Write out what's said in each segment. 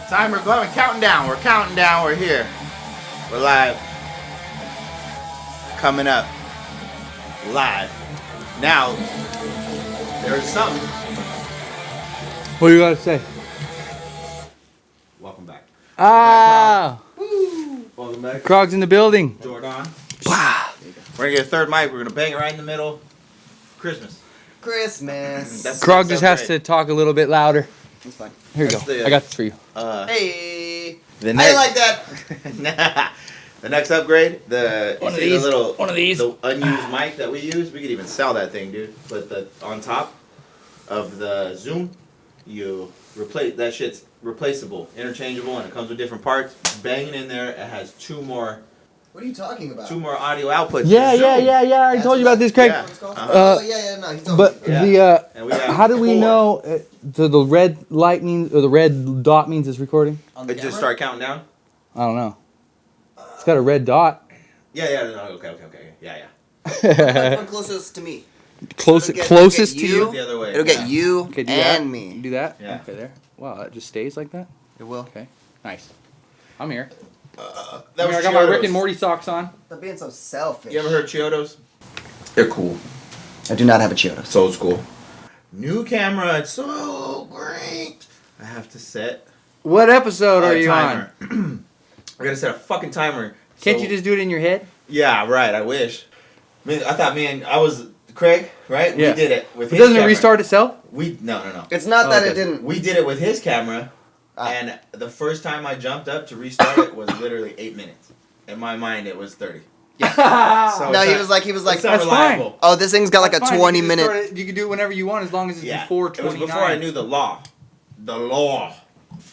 Timer going, counting down. We're counting down. We're here. We're live. Coming up. Live. Now, there's something. What do you gotta say? Welcome back. Welcome back. Krog's in the building. Jordan. Wow. We're gonna get a third mic. We're gonna bang it right in the middle. Christmas. Krog just has to talk a little bit louder. It's fine. Here you go. I got this for you. Hey. The next, I like that. The next upgrade, the One of these. the unused mic that we use, we could even sell that thing, dude. But on top of the Zoom, you replace that shit's replaceable, interchangeable, and it comes with different parts. Bang it in there. It has two more What are you talking about? audio outputs. Yeah. I told you about this, Craig. Yeah. What it's called? Uh-huh. No, he told But me. And we have how do we four. know? So the red light means, or the red dot means it's recording? On the It just camera? start counting down. I don't know. It's got a red dot. Yeah. No, okay. Yeah. That one closest to me. Closest It'll closest get to you. you. The other way. It'll get you Okay, do and that. me. Do that. Yeah. Okay, there. Wow, that just stays like that. It will. Okay, nice. I'm here. That was I got my Rick Chiodos. and Morty socks on. Stop being so selfish. You ever heard Chiodos? They're cool. I do not have a Chiodo. So school. New camera, it's so great. I have to set What episode are a you timer. on? I gotta set a fucking timer. Can't So- you just do it in your head? Yeah, right. I wish. I thought I was Craig, right? Yeah. We did it with But his doesn't it camera. restart itself? No. It's not Oh, that okay. it didn't. We did it with his camera, Ah. and the first time I jumped up to restart it was literally 8 minutes. In my mind, it was 30. So No, it's he not- was like, it's not That's reliable. oh, this thing's got like a That's fine. 20 You can just minute. start it- You can do it whenever you want as long as it's Yeah, before it was 29. before I knew the law. The law.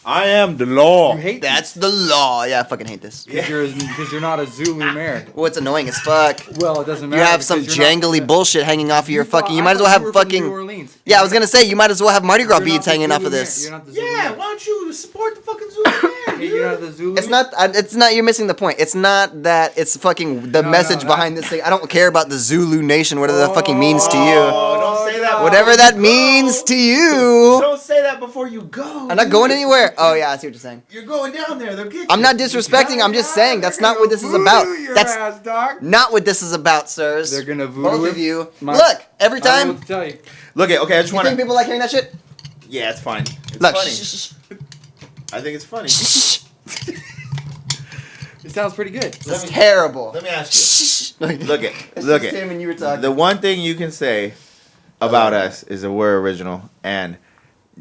I am the law. You hate That's the law. Yeah, I fucking hate this. because you're not a Zulu American. What's annoying as fuck. Well, it doesn't You matter. have some because you're not- jangly bullshit hanging off of your fucking. You might as well I have thought you were from fucking. New Orleans. Yeah, I was gonna say you might as well have Mardi Gras You're not beads the hanging off Zulu of man. this. You're not the Zulu Yeah, man. why don't you support the fucking Zulu man, dude? You're not the Zulu. It's not. It's not. You're missing the point. It's not that. It's fucking the No, message no, behind this thing. I don't care about the Zulu nation. Whatever that fucking means to you. Oh, don't say that. Whatever before that you means go. to you. Don't say that before you go. I'm not going anywhere. Oh yeah, I see what you're saying. You're going down there. They'll get you. I'm not disrespecting. I'm just saying that's not what this is about. That's ass, dog. not what this is about, sirs. They're gonna voodoo Both it. of you. My- Look, every I don't know time. what to tell you. Look at. Okay, I just You want think to. people like hearing that shit? Yeah, it's fine. It's Look. funny. Shh, shh, I think it's funny. shh, shh. It sounds pretty good. That's terrible. Let me ask you. Shh. Look at. It's Look just at. him and you were talking. The one thing you can say about us is that we're original and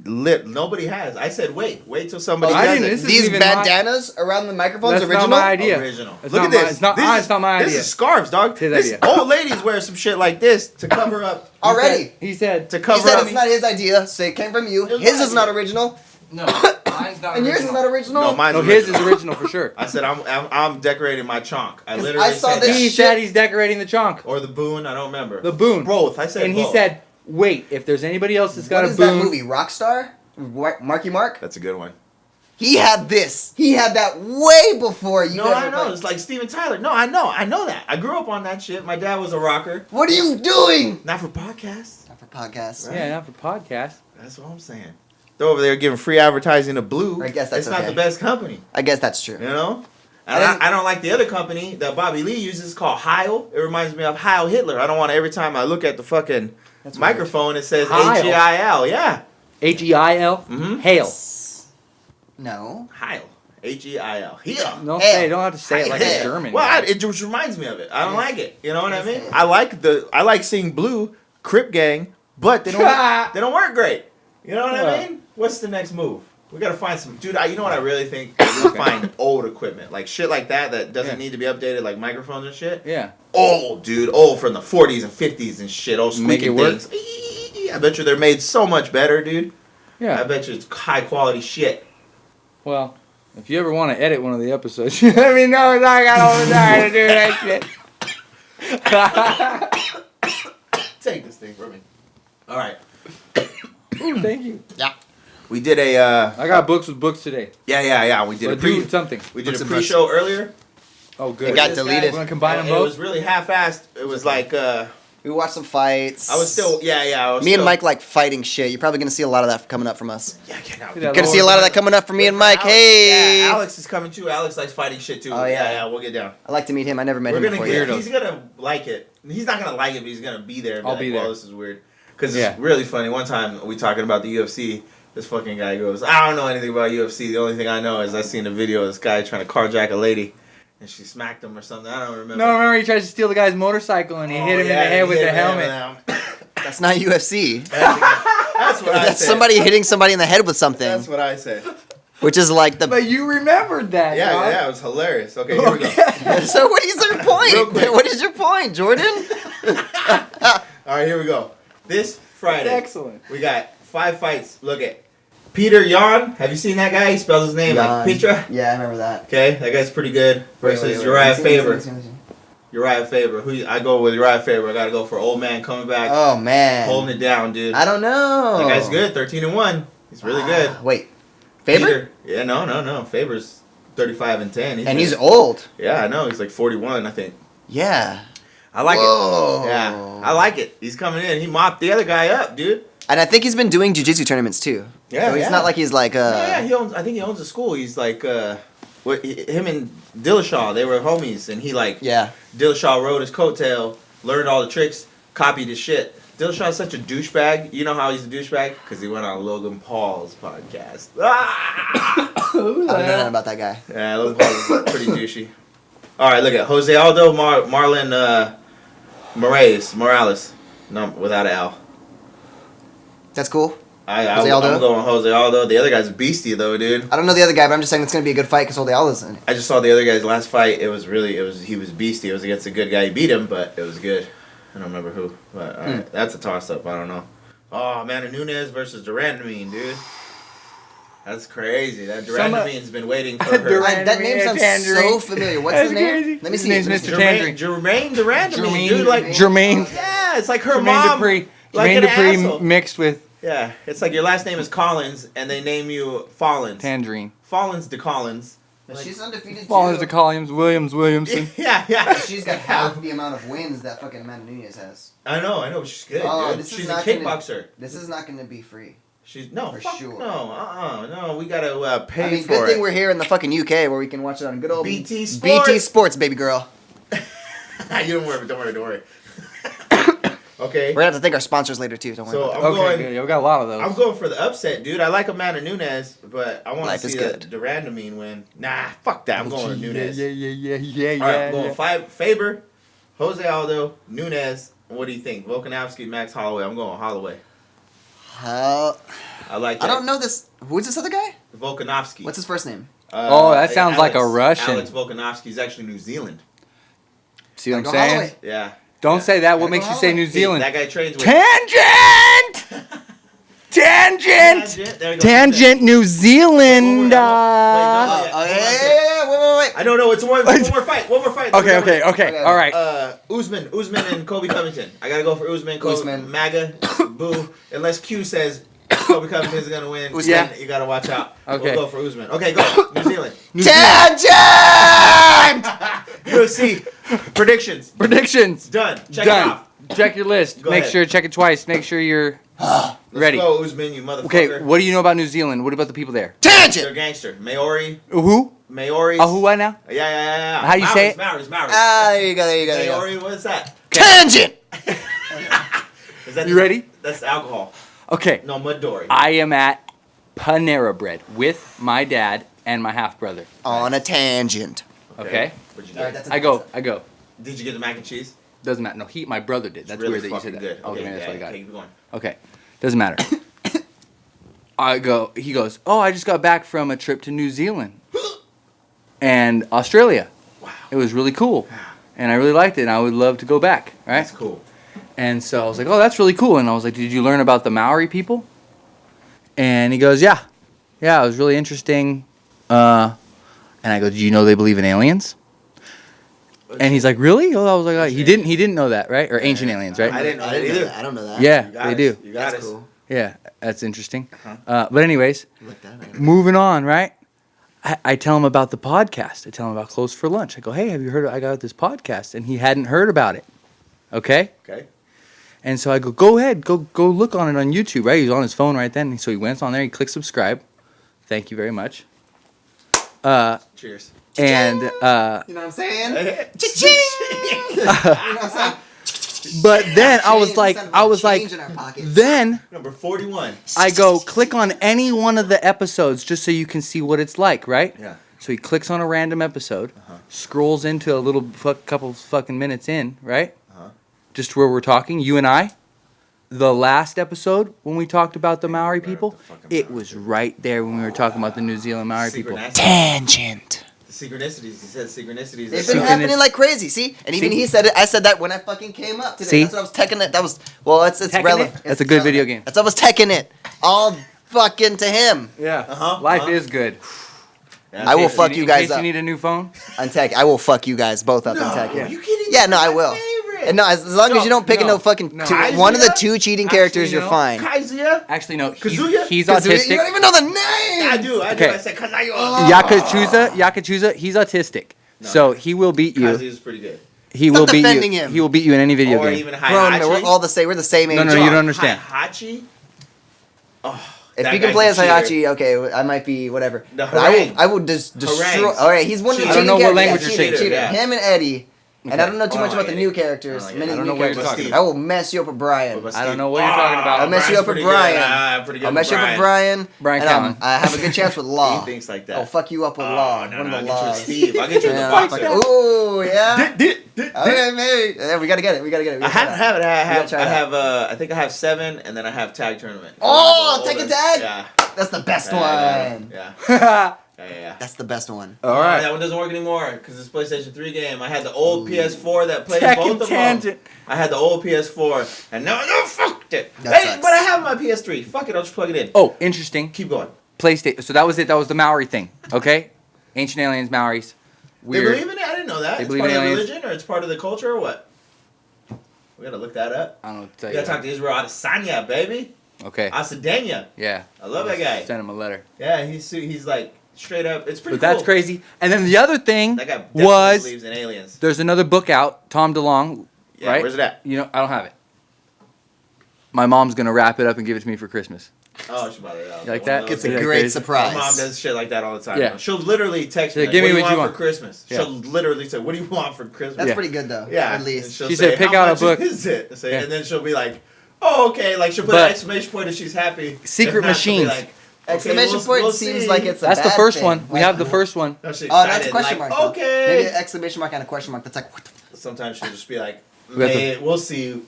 nobody has. I said wait till somebody I does didn't- it. this is These even bandanas around the microphones That's original. not my idea. Original. It's Look not at my- this. it's not- This it's not my This idea. is scarves, dog. It's his This idea. old ladies wear some shit like this to cover up. Already. He said To He cover said up. it's not his idea, so it came from you. It was His my is not idea. original, no. Mine's not and yours is not original. No, mine's No, his is original for sure. I said I'm decorating my chonk. I 'Cause literally I saw said this that. He shit- said he's decorating the chonk. Or the boon. I don't remember. The boon. Both. I said And he both. said, wait, if there's anybody else that's got What a is that boon. movie? Rockstar? Marky Mark? That's a good one. He had this. He had that way before you. No, ever I know. played. It's like Steven Tyler. No, I know that. I grew up on that shit. My dad was a rocker. What are you doing? Not for podcasts. Not for podcasts. Right. Yeah, not for podcasts. That's what I'm saying. They're over there giving free advertising to Blue. I guess that's it's not okay. the best company, I guess that's true. you know. And I don't like the other company that Bobby Lee uses called Heil. It reminds me of Heil Hitler. I don't want to, every time I look at the fucking That's microphone, it says Heil. H-E-I-L. Yeah. H-E-I-L? Mhm. Hail. No. Heil. H-E-I-L. Heil. Don't Hail. say, don't have to say it like Hail. a German. Well, guy. it just reminds me of it. I don't Yes. like it. You know what I Yes, mean? Hail. I like seeing Blue, Crip Gang, but they don't work great. You know what I Well. mean? What's the next move? We gotta find some, dude. You know what I really think? We find old equipment, like shit like that doesn't Yeah. need to be updated, like microphones and shit. Yeah. Old, dude, old from the 40s and 50s and shit. Old Make squeaky it work? things. I bet you they're made so much better, dude. I Yeah. bet you it's high quality shit. Well, if you ever want to edit one of the episodes, let me know. I got all the time to do that shit. Take this thing from me. All right. Ooh, thank you. Yeah. We did a. I got books with books today. Yeah. We did So a pre. do something. We did Books a and books. pre-show earlier. Oh, good. It got This deleted. We're gonna combine them It both. was really half-assed. It was like We watched some fights. I was still, Me and Mike like fighting shit. You're probably gonna see a lot of that coming up from us. Yeah, get out. You're gonna see a lot of that coming up from me and Mike. Alex. Hey. Yeah, Alex is coming too. Alex likes fighting shit too. Oh, yeah. Yeah, we'll get down. I like to meet him. I never met him before. He's gonna like it. He's not gonna like it, but he's gonna be there. And I'll be there. Well, this is weird. Because it's really funny. One time we talking about the UFC. This fucking guy goes, I don't know anything about UFC. The only thing I know is I seen a video of this guy trying to carjack a lady. And she smacked him or something. I don't remember. No, remember he tries to steal the guy's motorcycle and he hit him in the head with the helmet. That's not UFC. That's what I said. That's somebody hitting somebody in the head with something. That's what I said. Which is like the. But you remembered that. Yeah, dog. yeah, it was hilarious. Okay, here we go. So what is your Real point? quick. What is your point, Jordan? All right, here we go. This Friday, That's excellent. we got 5 fights. Look at Peter Yan. Have you seen that guy? He spells his name like Petra. Yeah, I remember that. Okay, that guy's pretty good. Versus Uriah Faber. Uriah Faber. I go with Uriah Faber. I gotta go for old man coming back, Oh man. holding it down, dude. I don't know. That guy's good. 13-1. He's really good. Wait, Faber? Peter. Yeah, no. Faber's 35-10. He's old. Yeah, I know. He's like 41, I think. Yeah. I like Whoa. it. Yeah, I like it. He's coming in. He mopped the other guy up, dude. And I think he's been doing jiu-jitsu tournaments too. Yeah, So he's not like he's like yeah, I think he owns a school. He's like him and Dillashaw, they were homies, and he like Dillashaw rode his coattail, learned all the tricks, copied his shit. Dillashaw's such a douchebag. You know how he's a douchebag? Because he went on Logan Paul's podcast. I don't know nothing about that guy. Yeah, Logan Paul is pretty douchey. All right, look at Jose Aldo, Marlon Morales. No, without an L. That's cool. I'm going Jose Aldo. The other guy's a beastie, though, dude. I don't know the other guy, but I'm just saying it's gonna be a good fight because Jose Aldo's in it. I just saw the other guy's last fight. He was beastie. It was against a good guy. He beat him, but it was good. I don't remember who. But all right, that's a toss-up. I don't know. Oh, man, Nunes versus Durandamine, dude. That's crazy. That Durandamine's been waiting for her. That name sounds so familiar. What's the name? Crazy. Let me see. His name's Mr. Tangerine. Jermaine Durandamine, dude. Like Jermaine. Yeah, it's like her Jermaine mom. Dupri. Like Jermaine an Dupri asshole. mixed with Yeah, it's like your last name is Collins, and they name you Fallins. Tangerine. Fallins de Collins. She's undefeated Fallins too. to Collins, Williamson. Yeah. She's got half the amount of wins that fucking Amanda Nunes has. I know. She's good, Oh, dude. this is She's a not kickboxer. This is not gonna be free. She's no, For fuck sure. no. We gotta pay I mean, for good it. thing we're here in the fucking UK where we can watch it on good old BT Sports. BT Sports, baby girl. You don't worry. Okay. We're gonna have to thank our sponsors later too. Don't worry. So about I'm Okay, going. good. Yeah, we got a lot of those. I'm going for the upset, dude. I like Amanda Nunes, but I want Life to is see good. the Durandamine win. Nah, fuck that. I'm going with Nunes. Yeah. All right, I'm going Faber, Jose Aldo, Nunes. What do you think? Volkanovski, Max Holloway. I'm going Holloway. How? I like that. I don't know this. Who's this other guy? Volkanovski. What's his first name? That sounds like a Russian. Alex Volkanovski is actually New Zealand. See what I'm Go saying? Holloway. Yeah. Don't say that. What Gotta makes go you say Holloway. New Zealand? That guy trains with Tangent! Tangent! There you go. Tangent, New Zealand. Wait, no, Wait. I don't know. It's one more fight. Okay. All right. Usman and Kobe Covington. I gotta go for Usman. Usman. MAGA. Boo. Unless Q says Kobe Covington's gonna win. Usman. Yeah. You gotta watch out. Okay. We'll go for Usman. Okay, go. New Zealand. Tangent! UFC. Predictions. Done. Check it off. Check your list. Go Make ahead. sure, check it twice. Make sure you're ready. Let's go, Usman, you motherfucker. Okay, what do you know about New Zealand? What about the people there? They're Tangent! gangster. Maori. Who? Maori. Oh, who? What now? Yeah. How you say it? Maoris. There you go. Maori, what is that? Tangent! Is that You ready? That's alcohol. Okay. No, mud dory. I am at Panera Bread with my dad and my half brother. On a tangent. Okay. What'd you All right, get? that's a I go. Did you get the mac and cheese? Doesn't matter. No, my brother did. That's It's really weird that you said fucking that. good. Okay, that's what I got. Keep going. Okay. Doesn't matter. He goes, oh, I just got back from a trip to New Zealand and Australia. Wow. It was really cool. And I really liked it, and I would love to go back. Right? That's cool. And so I was like, oh, that's really cool. And I was like, did you learn about the Maori people? And he goes, yeah. Yeah, it was really interesting. And I go, do you know they believe in aliens? And he's like, really? Oh, I was like, he didn't know that, right? Or ancient aliens, right? I didn't know that either. I don't know that. Yeah, You got they us. do. You got That's us. cool. Yeah, that's interesting. But anyways, Look that up. moving on, right? I tell him about the podcast. I tell him about Closed4Lunch. I go, hey, have you heard? I got this podcast, and he hadn't heard about it. Okay. Okay. And so I go ahead, go look on it on YouTube, right? He was on his phone right then. So he went on there, he clicked subscribe. Thank you very much. Cheers. And You know what I'm saying? Cha-ching! You know what I'm saying? but then I was like, Change in our pockets. then Number 41. I go click on any one of the episodes just so you can see what it's like, right? Yeah. So he clicks on a random episode, scrolls into a little couple fucking minutes in, right? Just where we're talking, you and I. The last episode when we talked about the Maori people, it was right there when we were talking about the New Zealand Maori people. Tangent. The synchronicities. He said synchronicities. They've been happening like crazy. See, and even he said it. I said that when I fucking came up today. See? That's what I was teching it. That was it's Tekken relevant. it? That's a good video game. That's what I was teching it. All fucking to him. Yeah. Life is good. I will fuck you guys in case up. you need a new phone. On tech, I will fuck you guys both up in tech. Are you kidding? Yeah, no, I That's my will. favorite. And no, as long as you don't pick no fucking no. one of the Kazuya? two cheating characters, you're no. fine. Kazuya? Actually, no. Kazuya? He's Kazuya, autistic. you don't even know the name. I do. Okay. I said Kazuya. Yakuza, he's autistic. So he will beat you. Kazuya's pretty good. He Stop will beat defending you. him. He will beat you in any video Or game. even Bro, Hayachi. we're all the same. We're the same age. No, you don't understand. Hayachi? Oh, If that you can guy's play a as cheater. Hayachi, okay, I might be whatever. The But I will just destroy. Harangues. All right, he's one of the I cheating don't know what characters. language Yeah, you're cheater, saying. cheater. Him and Eddie. And I don't know too much Oh, about the Eddie. new characters. Oh, Many yeah. I don't new know what you're characters. talking I will mess you up with Brian. I don't know what you're talking about. I'll mess you up with Brian. Pretty good I'll mess you up with Brian. Brian. Brian and Callen. I have a good chance with Law. He thinks like that. I'll fuck you up with Oh, Law. no, One no, of the I'll get you with laws. Steve. I'll get you with Yeah, the I'll fuck. fuck- Ooh, yeah. Okay, maybe. Yeah, we gotta get it. We gotta get it. I have it. I try it have. I think I have 7, and then I have tag tournament. Oh, Older. Tekken Tag? Yeah. That's the best Yeah. one. Yeah. That's the best one. All right. That one doesn't work anymore because it's a PlayStation 3 game. I had the old PS4 that played Tekken both of Tangent. them. I had the old PS4, and no, fucked it. That Hey, sucks. but I have my PS3. Fuck it, I'll just plug it in. Oh, interesting. Keep going. PlayStation. So that was it. That was the Maori thing. Okay. Ancient aliens, Maoris. They Weird. believe in it? I didn't know that. They It's believe part in of the aliens. religion, or it's part of the culture, or what? We gotta look that up. I don't know what to We tell gotta you. talk to Israel Adesanya, baby. Okay. Asadenya. Yeah. I love that guy. Send him a letter. Yeah, he's like straight up. It's pretty But that's cool. crazy. And then the other thing That guy definitely was believes in aliens. there's another book out, Tom DeLonge, Yeah, right? where's it at? You know, I don't have it. My mom's gonna wrap it up and give it to me for Christmas. Oh, she bought it out. You like that? It's Yeah, a crazy. great My surprise. mom does shit like that all the time. Yeah. She'll literally text me, She'll like, give what me do you what you want want. for Christmas? Yeah. She'll literally say, what do you want for Christmas? That's Yeah. pretty good though. Yeah. At least. And she'll She say, said, pick "How out a much book." Is it? Say, Yeah. And then she'll be like, oh, okay. Like she'll put But- an exclamation point if she's happy. Secret If not, she'll be machines. like, okay, Exclamation point we'll seems see. like it's a That's the bad first thing. one. We Like- have the first one. No, she's Oh, that's a excited, question like, mark. Though. okay. Maybe an exclamation mark and a question mark. That's like, what the Sometimes she'll just be like, We got the- we'll see.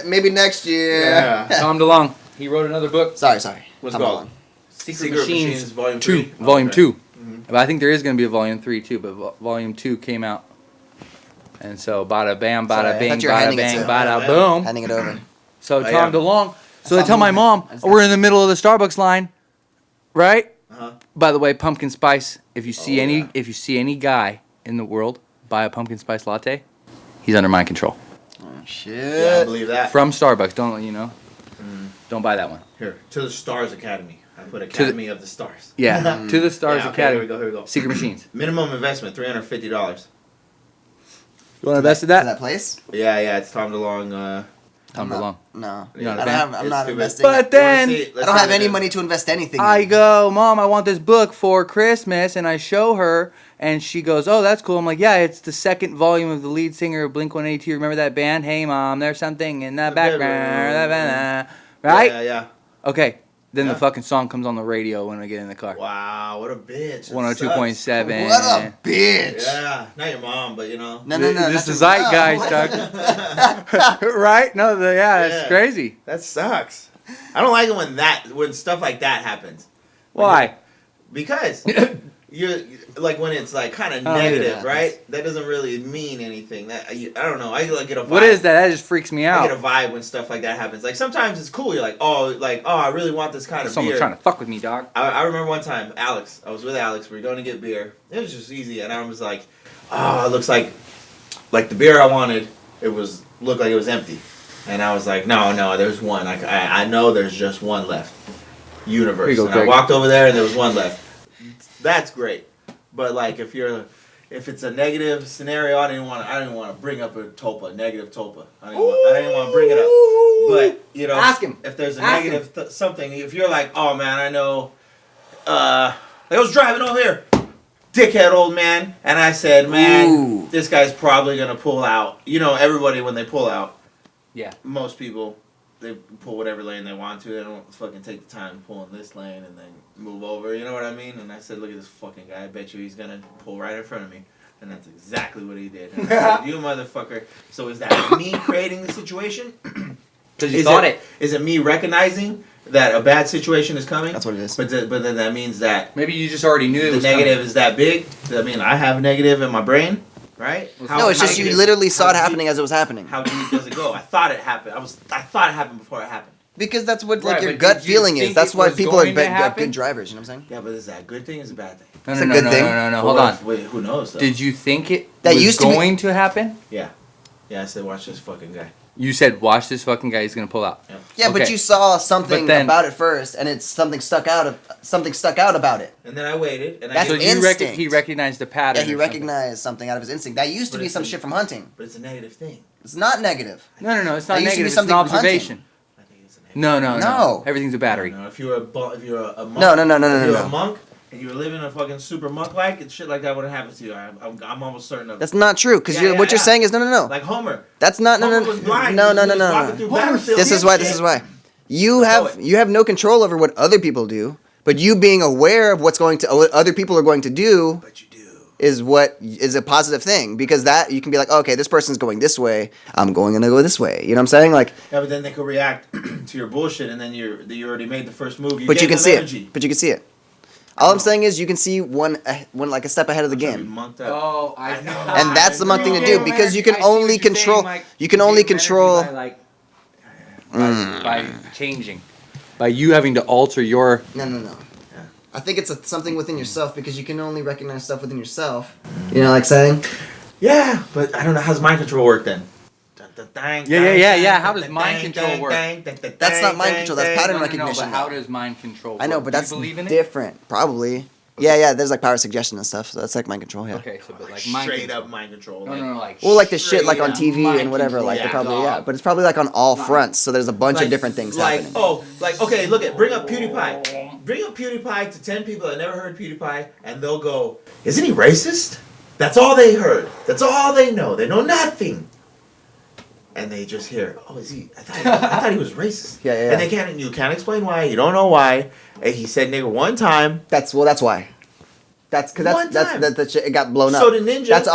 maybe next year. Yeah. Tom DeLonge. He wrote another book. Sorry. What's Come it called? on. Secret Machines Volume 2. 3. Volume Okay. 2. But I think there is going to be a Volume 3 too, but Volume 2 came out. And so bada bam, Sorry, bada I bing, thought you were bada handing it bang, to him. bada boom. Handing it over. So Oh, Tom yeah. DeLonge. So I tell my mom, we're in the middle of the Starbucks line, right? Uh-huh. By the way, pumpkin spice. If you see yeah. if you see any guy in the world buy a pumpkin spice latte, he's under mind control. Oh, Yeah, I shit. believe that. From Starbucks, don't you know? Don't buy that one. Here, to the Stars Academy. I put Academy of the Stars. Yeah, to the Stars Yeah, okay, Academy. Here we go. Secret Machines. Minimum investment, $350. You want to invest in that? that place? Yeah, it's Tom DeLonge. Tom DeLonge. No. You're not a I don't fan? have, I'm It's not stupid. investing. But then I don't have any money to invest anything I in. go, Mom, I want this book for Christmas, and I show her, and she goes, oh, that's cool. I'm like, yeah, it's the second volume of the lead singer of Blink-182. Remember that band? Hey, Mom, there's something in the background. Right? Yeah. Okay. Then the Yeah. fucking song comes on the radio when I get in the car. Wow, what a bitch. That 102.7. What a bitch. sucks. Yeah, not your mom, but you know. No. Just the that's a- zeitgeist, dog. Right? No, Yeah. it's crazy. That sucks. I don't like it when stuff like that happens. Why? Because you like when it's like kind of Oh, yeah. negative, right? That doesn't really mean anything. That I don't know. I like get a vibe. What is that? That just freaks me I out. get a vibe when stuff like that happens. Like sometimes it's cool. You're like, oh, I really want this kind of Someone's beer. trying to fuck with me, dog. I remember one time, Alex. I was with Alex. We were going to get beer. It was just easy, and I was like, "Oh, it looks like the beer I wanted. Looked like it was empty." And I was like, "No, there's one. I know there's just one left. Universe." Here you go, and I Greg. walked over there, and there was one left. That's great. But like, if if it's a negative scenario, I didn't want to bring up a negative topa. I didn't want to bring it up. But you know, Ask him. If there's a negative something, if you're like, oh man, I know, I was driving over here, dickhead old man, and I said, man, this guy's probably gonna pull out. You know, everybody when they pull out, most people. They pull whatever lane they want to. They don't fucking take the time to pull in this lane and then move over. You know what I mean? And I said, look at this fucking guy. I bet you he's going to pull right in front of me. And that's exactly what he did. And I said, you motherfucker. So is that me creating the situation? Because you thought it. Is it me recognizing that a bad situation is coming? That's what it is. But then that means that... Maybe you just already knew it was negative coming. Is that big? I mean, I have negative in my brain. Right? No, it's just you literally saw it happening as it was happening. How deep does it go? I thought it happened. I thought it happened before it happened. Because that's what like Right, your but gut did you feeling is. think That's it why was people are going to happen? good drivers. You know what I'm saying? Yeah, but is that a good thing or is it a bad thing? It's a good thing. No. Hold on. Wait, who knows? Though? Did you think it That was used to be- going to happen? Yeah. Yeah, I said, watch this fucking guy. You said, watch this fucking guy. He's gonna pull out. Yeah, Okay. but you saw something But then- about it first, and it's something stuck out about it. And then I waited, and That's I So did, instinct. he recognized the pattern. Yeah, he or something. recognized something out of his instinct. That used to But be it's some a- shit from hunting. but it's a negative thing. It's not negative. No. It's That not used to be negative. It's an something from hunting. observation. I think it's a negative. No. No. Everything's a battery. No, if you're a monk, No. if No. you're a monk and you were living a fucking super monk-like, and shit like that wouldn't happen to you. I'm almost certain of it. That's not true. Because Yeah, what you're yeah. saying is no. Like Homer. That's not Homer was blind. no. He was walking through battlefields This is and why. shit. This is why. You have no control over what other people do, but you being aware of what other people are going to do. But you do. Is what is a positive thing, because that you can be like, oh, okay, this person's going this way, I'm going to go this way. You know what I'm saying? Like, Yeah, but then they could react to your bullshit, and then you already made the first move. but you gave can them see energy. it. But you can see it. All I'm saying is you can see one like a step ahead of the I'm trying to game. be monked up. Oh, I know. And that's the monk thing to do, because you can only control. You can only control. By changing, by you having to alter your. No. I think it's something within yourself, because you can only recognize stuff within yourself. You know, like saying. Yeah, but I don't know. How's mind control work then? Yeah. How does mind control work? That's not mind control. That's pattern No, recognition. but how does mind control work? I know, but Do you that's believe in it? different. Probably. Yeah. There's like power suggestion and stuff. So that's like mind control. Yeah. Okay, so but like mind Straight control. up mind control. No, like. Well, like the shit like on Straight TV up and whatever, mind like they control, probably dog. but it's probably like on all fronts. So there's a bunch Like- of different things like, happening. Okay, look at, bring up PewDiePie. Bring up PewDiePie to 10 people that never heard PewDiePie, and they'll go, isn't he racist? That's all they heard. That's all they know. They know nothing. And they just hear, oh, is he? I thought he was racist. Yeah. And you can't explain why. You don't know why. And he said nigger one time. That's why. That's because One time. that shit it got blown up. So did Ninja. That's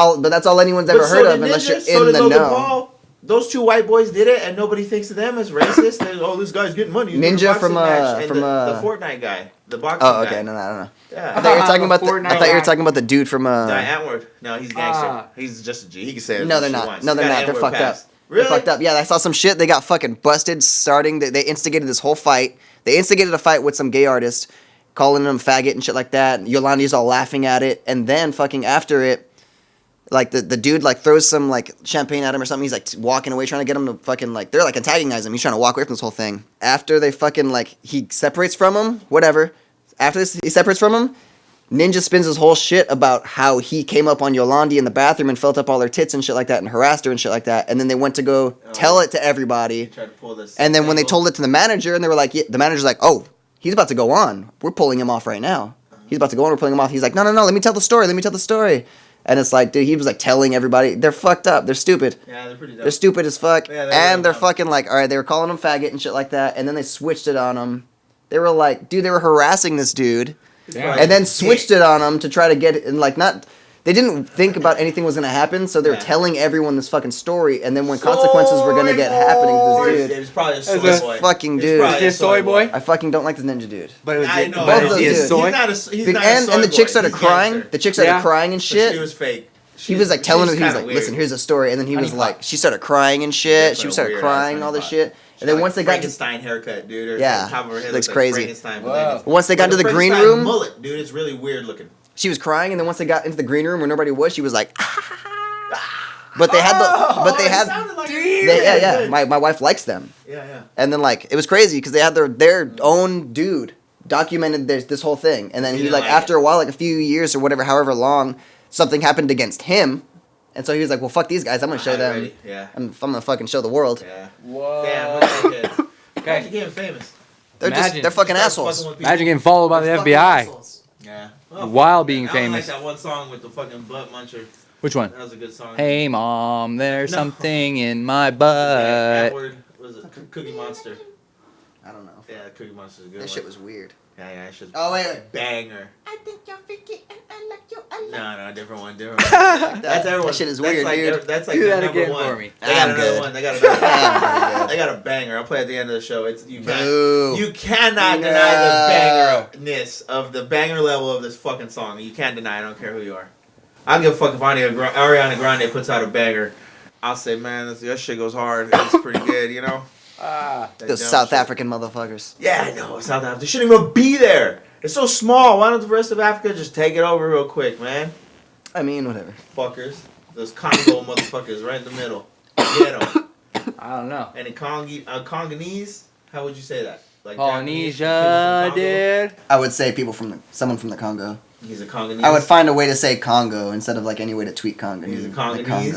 all anyone's ever But so heard did of, unless Ninja, you're so in did the Logan know. Paul. Those two white boys did it, and nobody thinks of them as racist. Oh, this guy's getting money. He's Ninja doing a boxing from, match. And from, the Fortnite guy, the boxing Oh, guy. okay. No, I don't know. Yeah. I thought you were talking about Fortnite I thought you were guy. talking about the dude from Guy Antwoord. No, he's a gangster. Ah. He's just a G. He can say it. No, what they're he not. wants. No, they're He got not. They're N-word fucked up. pass. Really? They're fucked up. Yeah, I saw some shit. They got fucking busted starting. They instigated this whole fight. They instigated a fight with some gay artist, calling him faggot and shit like that. Yolanda's all laughing at it, and then fucking after it, like the dude like throws some like champagne at him or something. He's like walking away, trying to get him to fucking like they're like antagonizing him. He's trying to walk away from this whole thing. After they fucking like he separates from him, whatever. After this, he separates from him. Ninja spins his whole shit about how he came up on Yolandi in the bathroom and felt up all her tits and shit like that and harassed her and shit like that. And then they went to go tell it to everybody. Tried to pull this And then when they angle. told it to the manager, and they were like, the manager's like, oh, he's about to go on. We're pulling him off right now. He's about to go on. We're pulling him off. He's like, no, let me tell the story. And it's like, dude, he was like telling everybody, they're fucked up. They're stupid. Yeah, they're pretty dumb. They're stupid as fuck. Yeah, they're and they're dumb. fucking like, all right, they were calling him faggot and shit like that. And then they switched it on him. They were like, dude, they were harassing this dude. Yeah. And then switched it on him to try to get it, and like not, they didn't think about anything was gonna happen, so they were Yeah. telling everyone this fucking story, and then when consequences were gonna get happening to this dude, It's probably a soy this boy. fucking It's dude. probably Is he a soy boy? I fucking don't like this ninja dude. But it was I know. Both is those he a dudes. soy? He's not a And soy the boy. chick started He's crying. gangster. The chick started Yeah. crying and But shit. She was fake. He was like telling her, he was kinda like, listen, weird. here's the story, and then he was Honey like, pot. she started crying and shit. She Definitely started weird crying, ass all this honey shit, and then Like once they got to, Frankenstein haircut, dude. Or Yeah, top of her head looks like crazy. Frankenstein, Wow. but then once they got it's- to the but green Frankenstein room, mullet, dude, it's really weird looking. she was crying, and then once they got into the green room where nobody was, she was like, but they had It sounded like yeah. My wife likes them. Yeah. And then like it was crazy because they had their own dude documented this whole thing, and then He he didn't like like after it. a while, like a few years or whatever, however long, something happened against him, and so he was like, well, fuck these guys. I'm gonna show them. Already, yeah. I'm gonna fucking show the world. Yeah. Whoa. Damn, what that kid. Okay. Imagine getting famous. They're fucking assholes. Imagine getting followed by the They're fucking FBI. assholes. Yeah. While being I only famous. like that one song with the fucking butt muncher. Which one? That was a good song. Hey mom, there's No. something in my That butt. word was it Cookie Monster? I don't know. Yeah, Cookie Monster's a good That one. shit was weird. Yeah, that shit's Oh wait. banger. I think you're freaky and I like you. I like No, different one. That's everyone. That shit is that's weird, like, dude. That's like Do the that number again one. for me. They got I'm another good. one. They got another I'm good. They got a banger. I'll play at the end of the show. It's you can't. Boo. You cannot deny the bangerness of the banger level of this fucking song. You can't deny. I don't care who you are. I'll give a fuck if Ariana Grande puts out a banger. I'll say, man, that shit goes hard. It's pretty good, you know. That Those dumb South shit. African motherfuckers. Yeah, I know. South Africa. They shouldn't even be there. It's so small. Why don't the rest of Africa just take it over real quick, man? I mean, whatever. Fuckers. Those Congo motherfuckers right in the middle. Get them. I don't know. And in Congolese, how would you say that? Like Polynesia, dude. I would say someone from the Congo. He's a Congolese. I would find a way to say Congo instead of like any way to tweet Congo. He's a Like Congolese?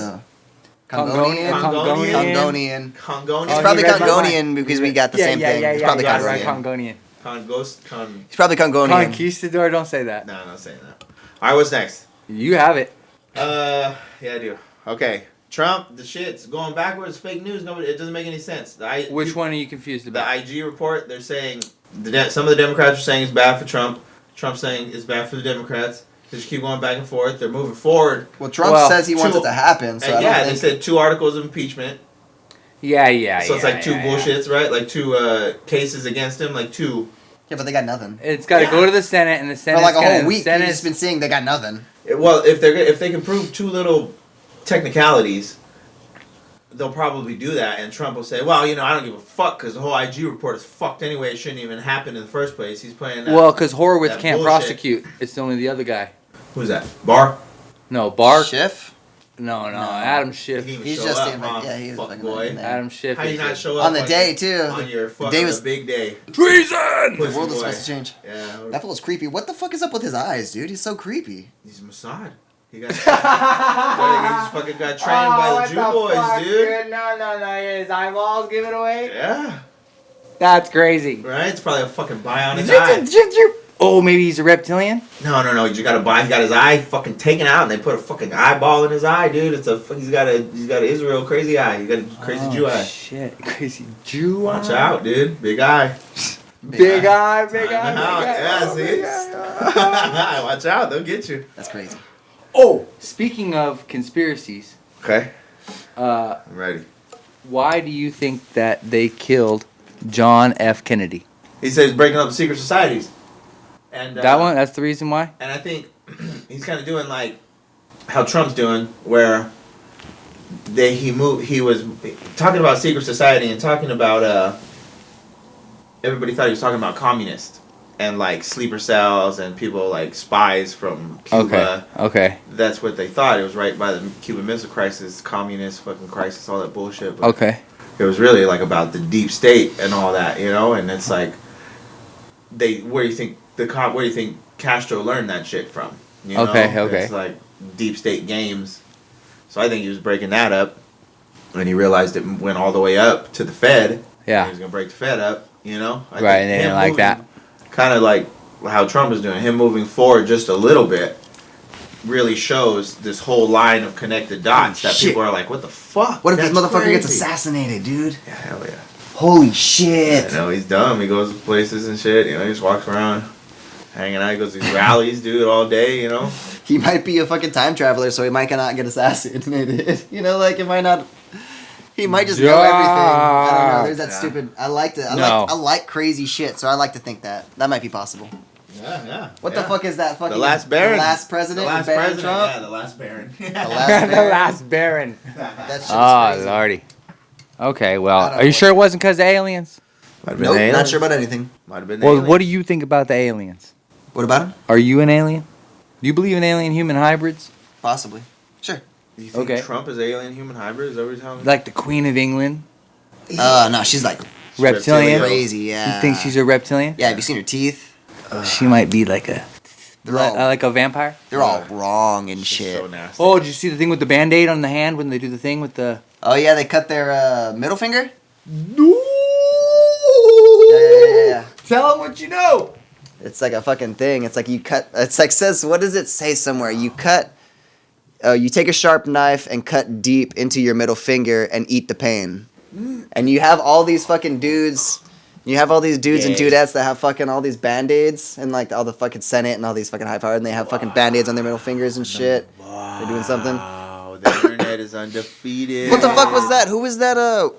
Congonian. Congonian. Congonian. He's Oh, probably you read my Congonian mind. because we got the same thing. He's probably yeah, right, Congonian. Congonian. He's probably Congonian. Conquistador, don't say that. No, I'm not saying that. All right, what's next? You have it. Yeah, I do. Okay, Trump, the shit's going backwards. Fake news. Nobody. It doesn't make any sense. Which one are you confused The about? IG report. They're saying some of the Democrats are saying it's bad for Trump. Trump's saying it's bad for the Democrats. They just keep going back and forth. They're moving forward. Well, Trump Well, says he wants it to happen. So And I yeah, don't they think... said 2 articles of impeachment. Yeah. So it's like 2 bullshits, right? Like 2 cases against him, like 2. Yeah, but they got nothing. It's got to go to the Senate, and the Senate. For like a whole week, you've just been seeing they got nothing. Well, if they can prove 2 little technicalities, they'll probably do that. And Trump will say, "Well, I don't give a fuck because the whole IG report is fucked anyway. It shouldn't even happen in the first place." He's playing that. Well, because Horowitz that can't bullshit. prosecute. It's only the other guy. Who's that? Barr? No, Barr. Schiff? No, No. Adam He Schiff. didn't even He's show just up, in, huh? yeah, he was Fuck fucking boy. in there. Adam Schiff. How you is not it. show up On the day, too. On your fucking day was- big day. Treason! The Pussy world is boy. supposed to change. Yeah. That fool's creepy. What the fuck is up with his eyes, dude? He's so creepy. He's Mossad. He got. He just fucking got trained by the Jew boys, dude. No. His eyeballs give it away? Yeah. That's crazy. Right? It's probably a fucking bionic eye. Oh, maybe he's a reptilian? No. You gotta buy. He got his eye fucking taken out, and they put a fucking eyeball in his eye, dude. He's got an Israel crazy eye. He got a crazy Jew eye. Shit, crazy Jew Watch eye. out, dude. Big eye. Big eye. Yeah, see? Watch out. They'll get you. That's crazy. Oh, speaking of conspiracies, Okay. I'm ready. why do you think that they killed John F. Kennedy? He says breaking up secret societies. And That one? That's the reason why? And I think he's kind of doing like how Trump's doing, where he was talking about secret society and talking about everybody thought he was talking about communists and like sleeper cells and people like spies from Cuba. Okay. That's what they thought. It was right by the Cuban Missile Crisis, communist fucking crisis, all that bullshit. But Okay. it was really like about the deep state and all that, and it's like where do you think Castro learned that shit from? Okay. It's like deep state games. So I think he was breaking that up, and he realized it went all the way up to the Fed. Yeah. He was gonna break the Fed up, Right, and they didn't like that. Kind of like how Trump is doing. Him moving forward just a little bit really shows this whole line of connected dots that Shit. people are like, "What the fuck? What if this That's motherfucker gets crazy." assassinated, dude? Yeah, hell yeah. Holy shit. I know he's dumb. He goes to places and shit. He just walks around, hanging out. He goes to these rallies, dude, all day. He might be a fucking time traveler, so he might not get assassinated. It might not. He might just know everything. I don't know. There's that Yeah. stupid. I like to. No. I like crazy shit, so I like to think that might be possible. Yeah. What the fuck is that fucking? The last Baron. The last president. The last Baron president. Trump? Yeah, the last Baron. The last Baron. The last Baron. That shit is Oh, crazy. lordy. Okay, I well, don't are you know. sure it wasn't because of aliens? Might have been Nope, aliens. not sure about anything. Might have been Well, aliens. what do you think about the aliens? What about him? Are you an alien? Do you believe in alien-human hybrids? Possibly. Sure. Do you think Okay. Trump is alien human hybrid? Is that what you're telling me? Like the Queen of England? No, she's like Reptilian? crazy. Yeah. You think she's a reptilian? Yeah. Have you seen her teeth? She might be like a They're all like a vampire. they're all wrong and It's shit. so nasty. Oh, did you see the thing with the Band-Aid on the hand when they do the thing with the? Oh yeah, they cut their middle finger. No. Yeah. Tell them what you know. It's like a fucking thing. It's like you cut. It's like says. What does it say somewhere? You cut. You take a sharp knife and cut deep into your middle finger and eat the pain. And you have all these fucking dudes. You have all these dudes and Yeah. dudettes that have fucking all these band-aids and like all the fucking Senate and all these fucking high power and they have fucking band-aids on their middle fingers and shit. They're doing something. Wow, the internet is undefeated. What the fuck was that? Who was that?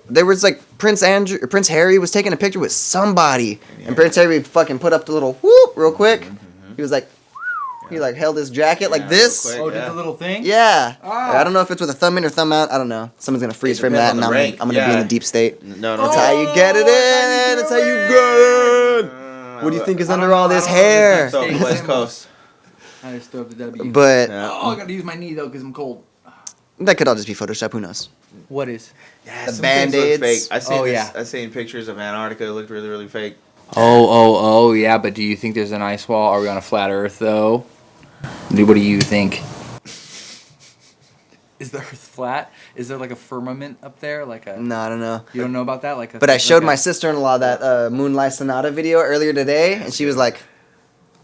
There was like Prince Harry was taking a picture with somebody, and Prince Harry fucking put up the little whoop real quick. He was like, he like held his jacket like this. real quick. Oh, did the little thing? Yeah. Ah. I don't know if it's with a thumb in or thumb out. I don't know. Someone's gonna freeze It frame depends that, on and the rank. I'm gonna be in Yeah. the deep state. No, That's how you get it in. That's how you get it. What do you think is under all this hair? So, West Coast. I just threw up the W. But Yeah. Oh, I gotta use my knee though because I'm cold. that could all just be Photoshop. Who knows? What is? Yeah, The some things look Band-Aids. fake. I seen Oh, this, yeah. I seen pictures of Antarctica. It looked really, really fake. Oh, yeah. But do you think there's an ice wall? Are we on a flat Earth though? What do you think? Is the Earth flat? Is there like a firmament up there? Like a? No, I don't know. You don't know about that? Like a. But I showed like my a- sister-in-law that Moonlight Sonata video earlier today, and she was like,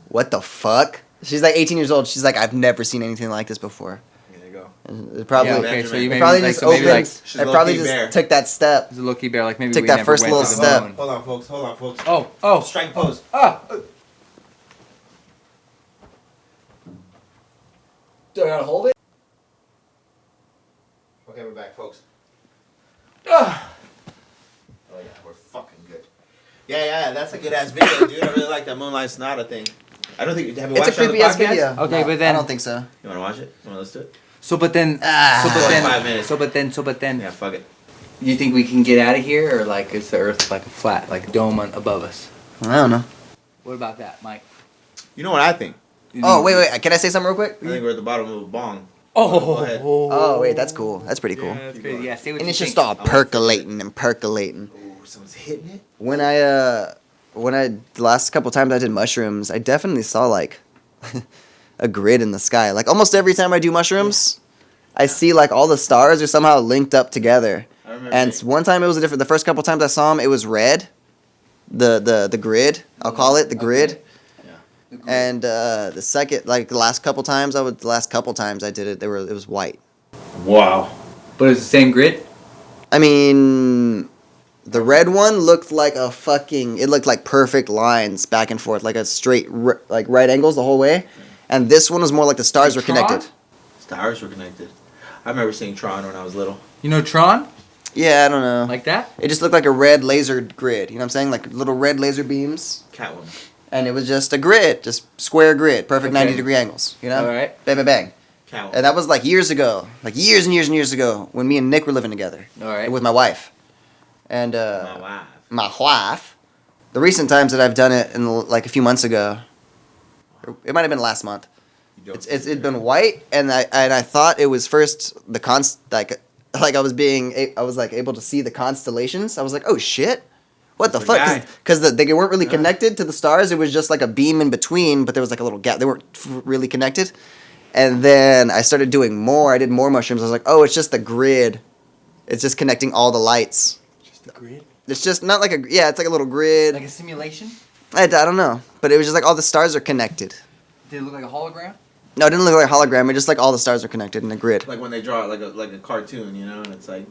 "What the fuck?" She's like 18 years old. She's like, "I've never seen anything like this before." There you go. And it probably, Yeah, okay, so you it maybe probably like, just so maybe opened. like She's it probably low-key just bear. took that step. it's a low-key bear. Like maybe Take we that never first went little to the step. moon. Hold on, folks. Hold on, folks. Oh. Strike pose. Ah. Do I gotta hold it? Okay, we're back, folks. Ah. Oh yeah, we're fucking good. Yeah, that's a good ass video, dude. I really like that Moonlight Sonata thing. I don't think have you It's a watched it on the creepy ass podcast? video. Okay, No, but then- I don't think so. You wanna watch it? You wanna listen to it? So but then. Ah. So but then. 5 minutes. So but then. Yeah, fuck it. You think we can get out of here, or like is the Earth like a flat, like a dome above us? I don't know. What about that, Mike? You know what I think? You Oh think- wait, can I say something real quick? I think we're at the bottom of a bong. Oh. Go ahead. Oh wait, that's cool. That's pretty cool. Yeah, that's crazy. Yeah, say what And you it's think. just all I wanna percolating and percolating. Ooh, someone's hitting it. When I the last couple times I did mushrooms, I definitely saw like a grid in the sky. Like almost every time I do mushrooms, I see like all the stars are somehow linked up together. I remember. And one time it was a different. The first couple times I saw them, it was red. The grid, I'll call it the grid. And the second, like the last couple times I did it, it was white. Wow. But it's the same grid. I mean, the red one looked like a fucking. It looked like perfect lines back and forth, like a straight, like right angles the whole way. And this one was more like the stars were Tron? connected. Stars were connected. I remember seeing Tron when I was little. You know Tron? Yeah, I don't know. Like that? It just looked like a red laser grid. You know what I'm saying? Like little red laser beams. Catwoman. And it was just a grid, just square grid, perfect Okay. 90-degree angles. You know? All right. Bang, bang, bang. Catwoman. And that was like years ago, like years and years and years ago, when me and Nick were living together. All right. With my wife. And My wife. my wife. The recent times that I've done it, like a few months ago, or it might have been last month. You don't It's been white, and I thought it was first the like I was like able to see the constellations. I was like, oh shit, what the It's a fuck? guy. Because they weren't really connected to the stars. It was just like a beam in between, but there was like a little gap. They weren't really connected. And then I started doing more. I did more mushrooms. I was like, oh, it's just the grid. It's just connecting all the lights. Just the grid. It's just not like it's like a little grid. Like a simulation? I don't know, but it was just like all the stars are connected. Did it look like a hologram? No, it didn't look like a hologram. It just like all the stars are connected in a grid. Like when they draw it like a cartoon, you know, and it's like,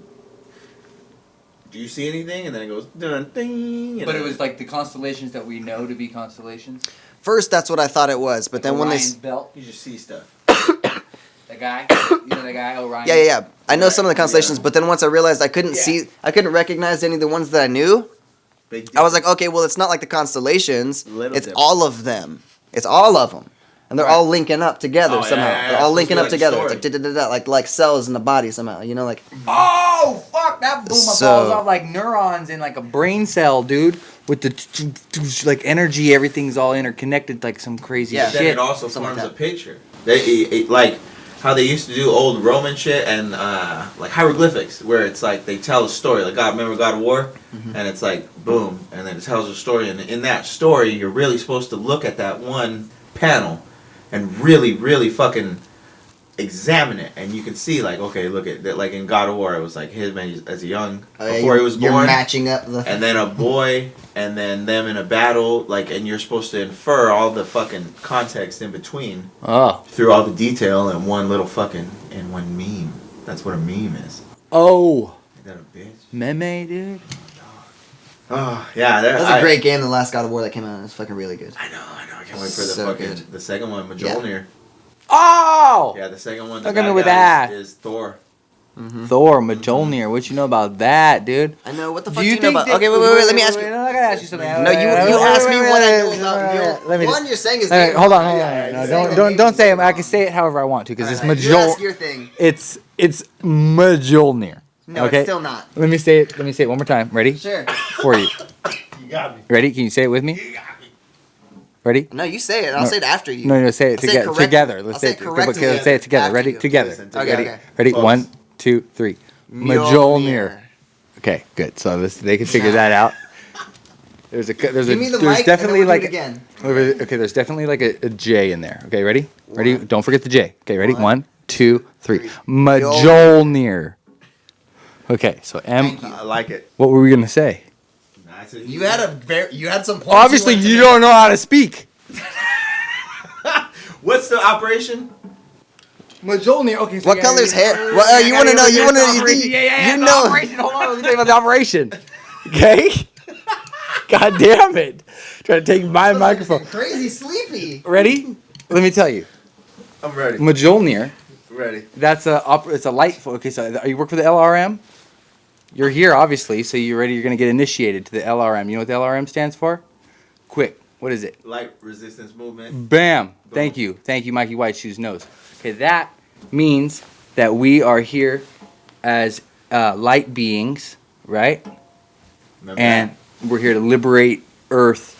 do you see anything? And then it goes dun ding. But it was like the constellations that we know to be constellations. First, that's what I thought it was, but then when Orion's belt, you just see stuff. the guy, you know the guy Orion. yeah, I know some of the Yeah. constellations, but then once I realized I couldn't Yeah. I couldn't recognize any of the ones that I knew. Big I was like, okay, well, it's not like the constellations. Little It's different. all of them. It's all of them, and they're Right. all linking up together Oh, yeah, somehow. yeah, yeah. They're all It's linking supposed up to be like a together. It's story. like da-da-da-da, like cells in the body somehow. You know, like Oh fuck! That boom So- falls off like neurons in like a brain cell, dude. With the like energy, everything's all interconnected, like some crazy Yeah. Then shit. it also Something forms like a picture. Like how they used to do old Roman shit and like hieroglyphics, where it's like they tell a story. Like remember God of War, and it's like boom, and then it tells a story. And in that story, you're really supposed to look at that one panel, and really, really fucking examine it, and you can see like, okay, look at that. Like in God of War, it was like him as a young before he was born. You're matching up the. And then a boy, and then them in a battle, like, and you're supposed to infer all the fucking context in between through all the detail in one little fucking one meme. That's what a meme is. Oh. Ain't that a bitch? Meme, dude. Oh yeah, that was a great game. The last God of War that came out, it's fucking really good. I know. I can't wait for the second one, Mjolnir. Oh. Yeah, the second one. Look at me with that. Is Thor. Mm-hmm. Thor, Mjolnir. What you know about that, dude? I know. What the fuck do you know about? Okay, wait. Let me ask you. I gotta ask you something. No, you asked me what I know about. Let me. One you're saying is. Hold on. Don't say it. I can say it however I want to because it's Mjolnir. You ask your thing. It's Mjolnir. No, okay? It's still not. Let me say it. One more time. Ready? Sure. For you. You got me. Ready? Can you say it with me? You got me. Ready? No, you say it. I'll say it after you. No, say it together. Together. Let's say it correctly. Let's say it together. Ready? Together. Okay. Ready? 1, 2, 3. Mjolnir. Okay, good. So they can figure that out. There's definitely like again. Okay, there's definitely like a J in there. Okay, ready? Ready? Don't forget the J. Okay, ready? 1, 2, 3. Mjolnir. Okay, so M. I like it. What were we gonna say? You had some points. Obviously, you don't know how to speak. What's the operation? Mjolnir. Okay. So what color's hair? Well, you want to know? You want to? You know. Operation. Hold on. Let me tell you about the operation. Okay. God damn it! Trying to take my microphone. Crazy sleepy. Ready? Let me tell you. I'm ready. Mjolnir. Ready. It's a light. Okay, so you work for the LRM? You're here, obviously, so you're ready. You're going to get initiated to the LRM. You know what the LRM stands for? Quick. What is it? Light resistance movement. Bam. Boom. Thank you, Mikey WHTShoes knows. Okay, that means that we are here as light beings, right? And we're here to liberate Earth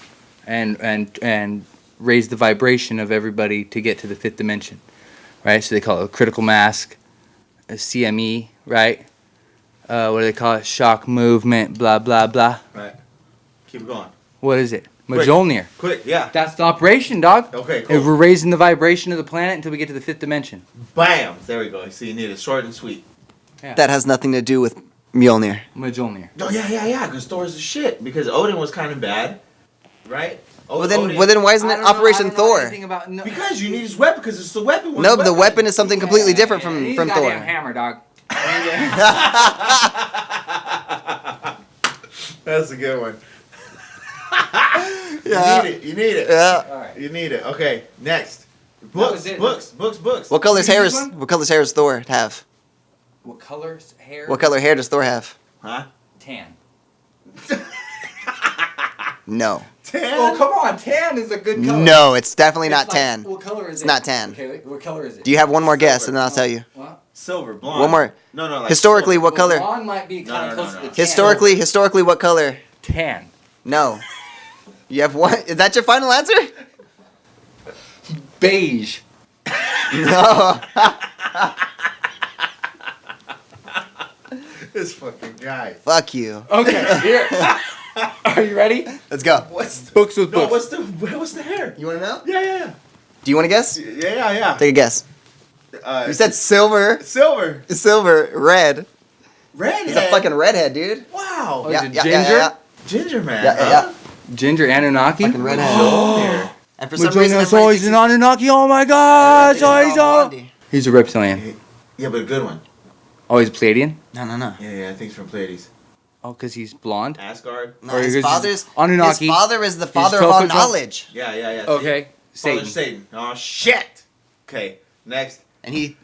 and raise the vibration of everybody to get to the fifth dimension, right? So they call it a critical mass, a CME, right? What do they call it? Shock movement, blah, blah, blah. Right. Keep going. What is it? Mjolnir. Quick, yeah. That's the operation, dog. Okay, cool. If we're raising the vibration of the planet until we get to the fifth dimension. Bam! There we go. So you need it short and sweet. Yeah. That has nothing to do with Mjolnir. Mjolnir. Oh, yeah. Because Thor's the shit. Because Odin was kind of bad. Right? Well then why isn't it Operation Thor? Because you need his weapon. Because it's the weapon. No, but the weapon is something completely different from Thor. Goddamn hammer, dog. That's a good one. Yeah. You need it. Yeah. All right. You need it. Okay, next. Books. What color's hair does Thor have? What color's hair? What color hair does Thor have? Huh? Tan. No. Tan? Oh, come on. Tan is a good color. No, it's definitely not tan. What color is it? It's not tan. Okay, what color is it? Do you have one more guess, and then I'll tell you? What? Silver, blonde. One more. No, like historically, silver. what color? Blonde might be kind of close to the tan. Historically, what color? Tan. No. You have one. Is that your final answer? Beige. No. This fucking guy. Fuck you. Okay, here. Are you ready? Let's go. What's Books with no? books. What's the hair? You want to know? Yeah. Do you want to guess? Yeah. Take a guess. You said silver. silver. Silver. Red. Redhead. He's a fucking redhead, dude. Wow. Oh, is it ginger? Ginger man. Yeah. Ginger Anunnaki? Fucking redhead. Oh. And for some reason, so he's an Anunnaki. Oh my God! He's a reptilian. Yeah, but a good one. Oh, he's a Pleiadian. No. Yeah. I think it's from Pleiades. Oh, because he's blonde. Asgard. No, Or his because father's he's Anunnaki. His father is the father of all self-control. knowledge. Yeah. Okay. Father Satan. Oh shit. Okay. Next. And his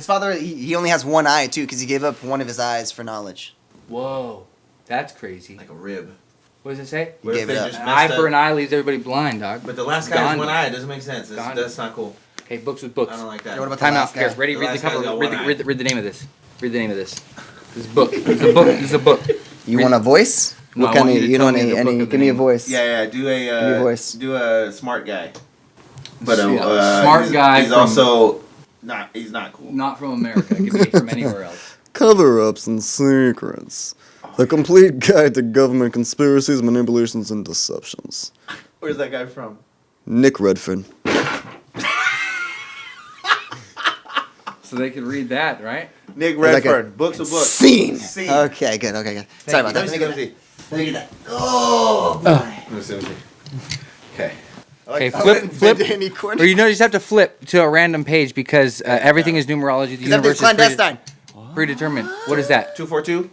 father, he only has one eye too, because he gave up one of his eyes for knowledge. Whoa, that's crazy. Like a rib. What does it say? He gave it up. just An messed eye up? for an eye leaves everybody blind, dog. But the last guy has one eye. It doesn't make sense. That's not cool. Hey, books with books. I don't like that. Yeah, what about Time the out. last Here, guy? ready? The Read the last guy's cover. got Read one eye. the name of this. Read the name of this. This is a book. This is a book. This is a book. You want a voice? No, What I kind want of? you to You tell don't me need the book any. of the Give me a name. voice. Yeah. Do a voice. do a smart guy. But smart guy. He's also not. He's not cool. Not from America. It could be from anywhere else. Cover-ups and secrets. The complete guide to government conspiracies, manipulations, and deceptions. Where's that guy from? Nick Redford. So they could read that, right? Nick Like a Redfern, books of books. Scene. Scene. Okay, good. Sorry about that. Let me see. Let me get that. Oh, boy. Let me see. Okay. Okay, I flip. wouldn't bend any corner. Or you just have to flip to a random page because everything is numerology. The Because I'm being universe is clandestine. predetermined. What is that? 242.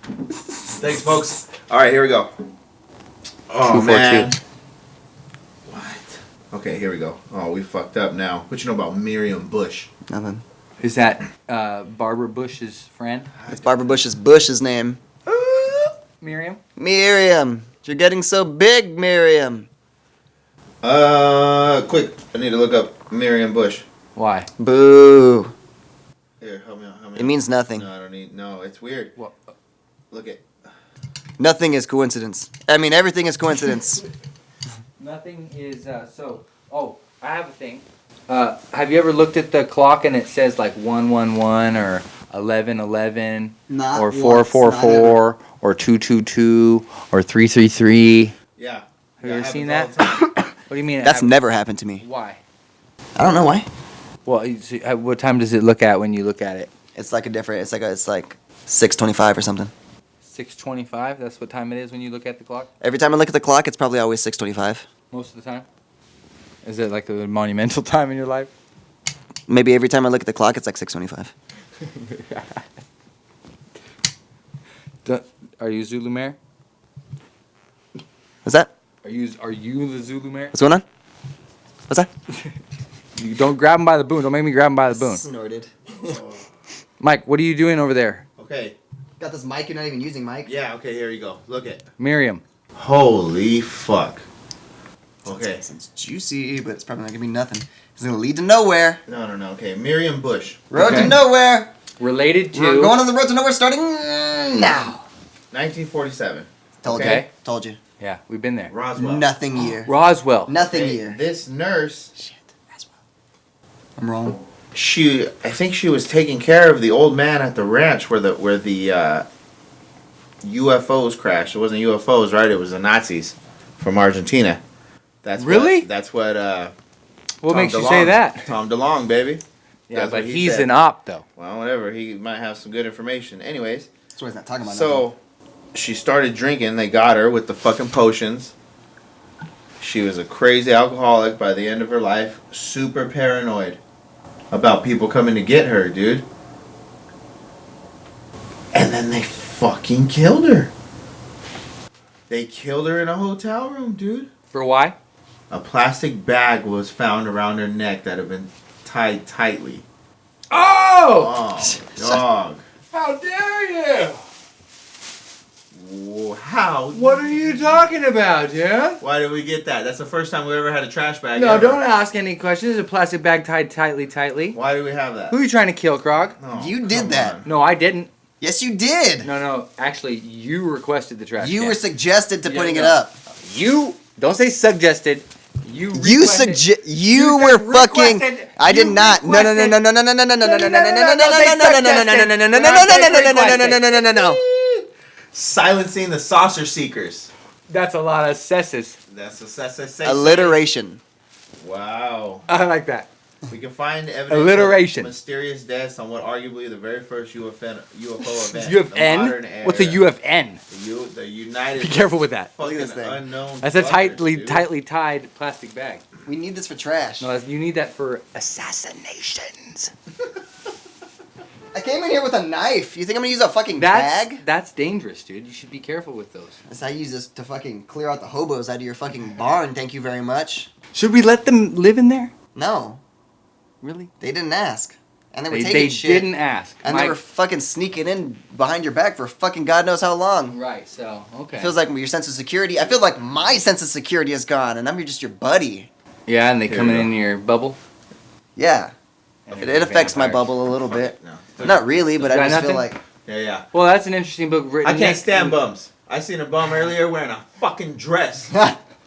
Thanks, folks. All right, here we go. Oh, 242. man. What? Okay, here we go. Oh, we fucked up now. What you know about Miriam Bush? Nothing. Is that Barbara Bush's friend? It's Barbara Bush's name. Miriam? Miriam. You're getting so big, Miriam. Quick. I need to look up Miriam Bush. Why? Boo. Here, help me out. It means nothing. No, I don't need. No, it's weird. What? Look at. Nothing is coincidence. I mean, everything is coincidence. Nothing is so. Oh, I have a thing. Have you ever looked at the clock and it says like 111 or 1111 Not or once, 444 or 222 or 333? Yeah. Have you ever seen that? that? What do you mean? That's never happened to me. Why? I don't know why. Well, you see, what time does it look at when you look at it? It's like it's like 6:25 or something. 6:25. That's what time it is when you look at the clock. Every time I look at the clock, it's probably always 6:25. Most of the time. Is it like a monumental time in your life? Maybe every time I look at the clock, it's like 6:25. Are you Zulu Mare? What's that? Are you the Zulu Mare? What's going on? What's that? You don't grab him by the boon. Don't make me grab him by the boon. Snorted. Mike, what are you doing over there? Okay. Got this mic you're not even using, Mike. Yeah. Okay. Here you go. Look at. Miriam. Holy fuck. Okay. It's juicy, but it's probably not gonna be nothing. It's gonna lead to nowhere. No. Okay. Miriam Bush. Road Okay. to nowhere. Related to. We're going on the road to nowhere starting now. 1947. Told Okay. you. Told you. Yeah, we've been there. Roswell. Nothing year. Roswell. Nothing Okay, year. This nurse. Shit. Roswell. I'm wrong. I think she was taking care of the old man at the ranch where the UFOs crashed. It wasn't UFOs, right? It was the Nazis from Argentina. That's Really? That's what. What Tom makes you DeLonge. say that? Tom DeLonge, baby. Yeah, That's but what he he's said. an op, though. Well, whatever. He might have some good information. Anyways, That's why he's not talking about so she started drinking. They got her with the fucking potions. She was a crazy alcoholic by the end of her life. Super paranoid about people coming to get her, dude. And then they fucking killed her. They killed her in a hotel room, dude. For why? A plastic bag was found around her neck that had been tied tightly. Oh! Oh, dog. How dare you! Whoa, how? What are you talking about, dude? Why did we get that? That's the first time we ever had a trash bag. No, ever. don't ask any questions. It's a plastic bag tied tightly. Why do we have that? Who are you trying to kill, Krog? Oh, You did come that. on. No, I didn't. Yes, you did. No. Actually, you requested the trash You can. were suggested to Yeah, putting no. it up. You don't say suggested. You You requested- you were fucking. I did not. No no no no no no no no no no no no no no no no no no no. Silencing the saucer seekers. That's a lot of sesses. That's a Alliteration. Wow. I like that. We can find evidence Alliteration. of mysterious deaths on what arguably the very first UFO event. UFN? What's a UFN? The United. Be careful with that. Fucking Look at this thing. unknown. That's a fuckers, tightly dude. tied plastic bag. We need this for trash. No, you need that for assassinations. I came in here with a knife. You think I'm gonna use a fucking bag? That's dangerous, dude. You should be careful with those. That's how I use this to fucking clear out the hobos out of your fucking barn. Thank you very much. Should we let them live in there? No, Really? they didn't ask, and they were taking They shit. didn't ask. And they were fucking sneaking in behind your back for fucking God knows how long. Right. So okay. It feels like your sense of security. I feel like my sense of security is gone, and I'm just your buddy. Yeah, and they Here come we go. in your bubble. Yeah, And it they're affects my vampires. bubble a little bit. No. Not really, but I Got just feel nothing? like Yeah. Well, that's an interesting book written. I can't stand bums. I seen a bum earlier wearing a fucking dress.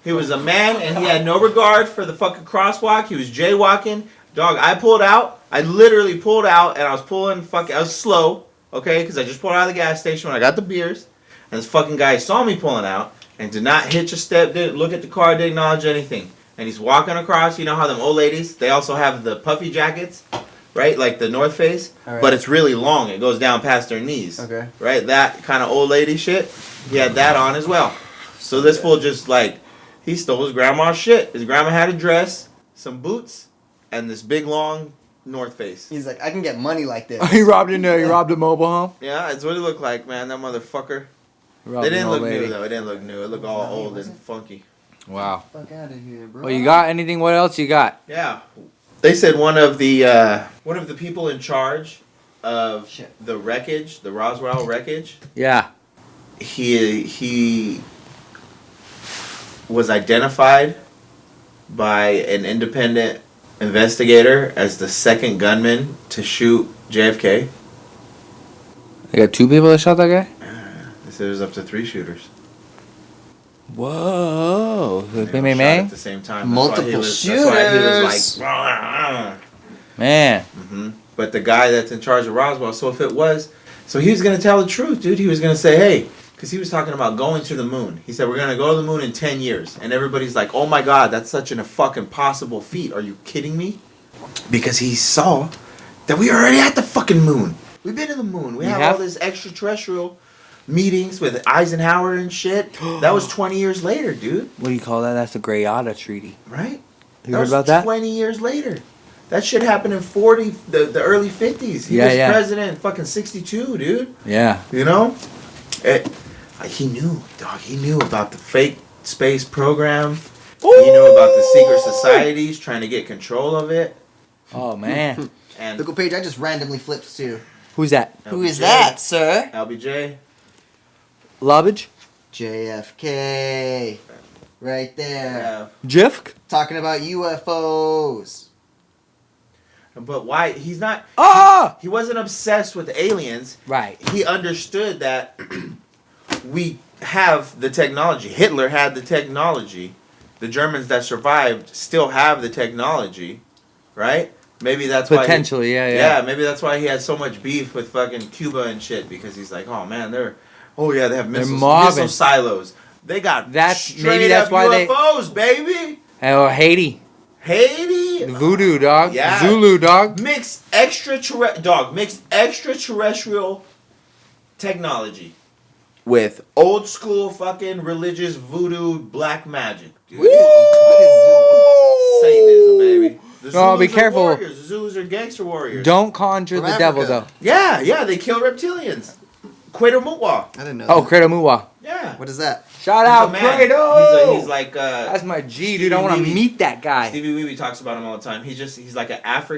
He was a man and he had no regard for the fucking crosswalk. He was jaywalking. Dog, I pulled out. I literally pulled out and I was I was slow, okay? Because I just pulled out of the gas station when I got the beers. And this fucking guy saw me pulling out and did not hitch a step, didn't look at the car, didn't acknowledge anything. and he's walking across. You know how them old ladies, they also have the puffy jackets, right? Like the North Face, Alright. but it's really long. It goes down past their knees. Okay. Right? That kind of old lady shit. He had that on as well. So this fool just like, he stole his grandma's shit. His grandma had a dress, some boots, and this big long North Face. He's like, I can get money like this. He robbed a mobile home. Yeah, that's what it looked like, man. That motherfucker. He robbed It an didn't old look lady. new though. It didn't look new. It looked all No, old was and it? funky. Wow. Fuck out of here, bro. Well, you got anything? What else you got? Yeah. They said one of the people in charge of Shit. the wreckage, the Roswell wreckage, Yeah. he was identified by an independent investigator as the second gunman to shoot JFK. They got 2 people that shot that guy? They said it was up to 3 shooters. Whoa. They Bang, all bang, shot bang. at the same time. Multiple That's why he was shooters. like, "Rah." Man. But the guy that's in charge of Roswell, so if it was, so he was going to tell the truth, dude. He was going to say, hey, because he was talking about going to the moon. He said, we're going to go to the moon in 10 years. And everybody's like, oh my God, that's such a fucking possible feat. Are you kidding me? Because he saw that we are already at the fucking moon. We've been to the moon. We have all this extraterrestrial meetings with Eisenhower and shit. That was 20 years later, dude. What do you call that? That's the Greada Treaty. Right? You heard about that? 20 years later. That shit happened in the early 50s. He was president in fucking 62, dude. Yeah. You know? He knew, dog. He knew about the fake space program. He knew about the secret societies trying to get control of it. Oh, man. And Look what page I just randomly flipped to. Who's that? Who is LBJ. that, sir? LBJ. Lubbage? JFK. Right there. Yeah. Jifk? Talking about UFOs. But why? He's not. Ah! He wasn't obsessed with aliens. Right. He understood that we have the technology. Hitler had the technology. The Germans that survived still have the technology, right? Maybe that's why. Potentially, yeah. Yeah, maybe that's why he had so much beef with fucking Cuba and shit, because he's like, oh man, they have missile mobbing. silos. They got Maybe straight that's up why UFOs, baby. Or Haiti. Haiti. Voodoo, dog. Yeah. Zulu, dog. Mixed extraterrestrial technology with old school fucking religious voodoo black magic. Dude. Satanism, baby. The No, be Zulus are careful. warriors. The Zulus are gangster warriors. Don't conjure From the devil, Africa. though. Yeah, they kill reptilians. Quater Mutwa. I didn't know. Oh, that. Credo Muwa. Yeah. What is that? Shout He's out, a man. Credo! He's like That's my G, Stevie dude. I want to Weeby. meet that guy. Stevie Weeby talks about him all the time. He's like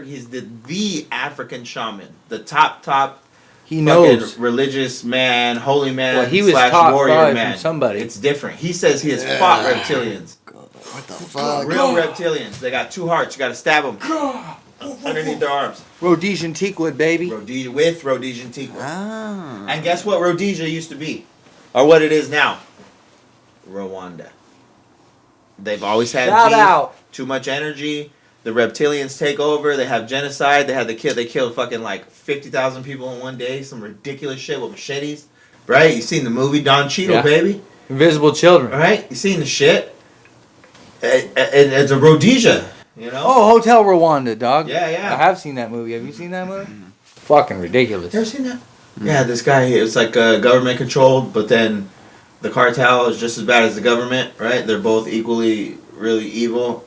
he's the African shaman. The top He fucking knows. religious man, holy man, Well, he was slash taught warrior probably man. from somebody. It's different. He says he has fought reptilians. What the fuck? Real reptilians. They got 2 hearts. You got to stab them underneath their arms. Rhodesian teakwood, baby. Rhodesian teak. Ah. And guess what Rhodesia used to be? Or what it is now? Rwanda. They've always had Shout beef, out. too much energy. The reptilians take over. They have genocide. They killed fucking like 50,000 people in one day. Some ridiculous shit with machetes. Right? You seen the movie Don Cheadle, Yeah. baby? Invisible children. Right? You seen the shit? And it's a Rhodesia, you know? Oh, Hotel Rwanda, dog. Yeah. I have seen that movie. Have you seen that movie? Fucking ridiculous. You ever seen that? Yeah, this guy, it's like government controlled, but then the cartel is just as bad as the government, right? They're both equally really evil.